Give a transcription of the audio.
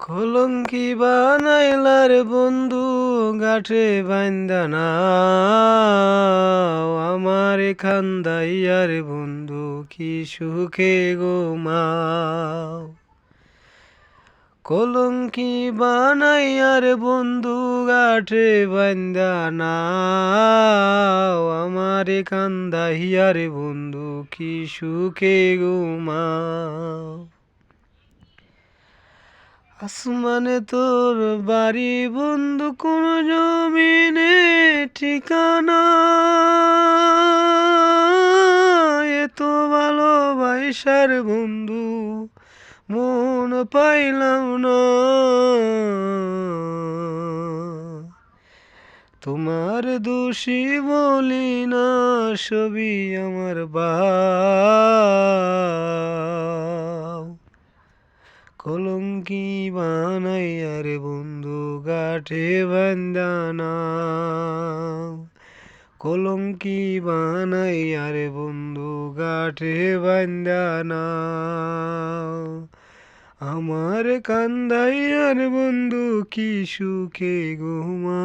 কলঙ্কি বানাইলার বন্ধু গাঠে বাইন্দা নাও আমার খান্দাইয়ার বন্ধু কি সুখে গোমাও। কলঙ্কি বানাইয়ার বন্ধু গাঠে বাইন্দা নাও আমার খান্দাইয়ার বন্ধু কি সুখে গোমাও। আসমানে তোর বাড়ি বন্ধু কোন জমিনে ঠিকানা, এত ভালোবাসার বন্ধু মন পাইলাম না। তোমার দোষী বলি না, সবই আমার বাপ। কলঙ্কি বানাইয়ার বন্ধু গাঠে বান্দানা, কলঙ্কি বানাইয়ার বন্ধু গাঠে বান্দানা আমার কান্দাইয়ার বন্ধু কি সুখে ঘুমা।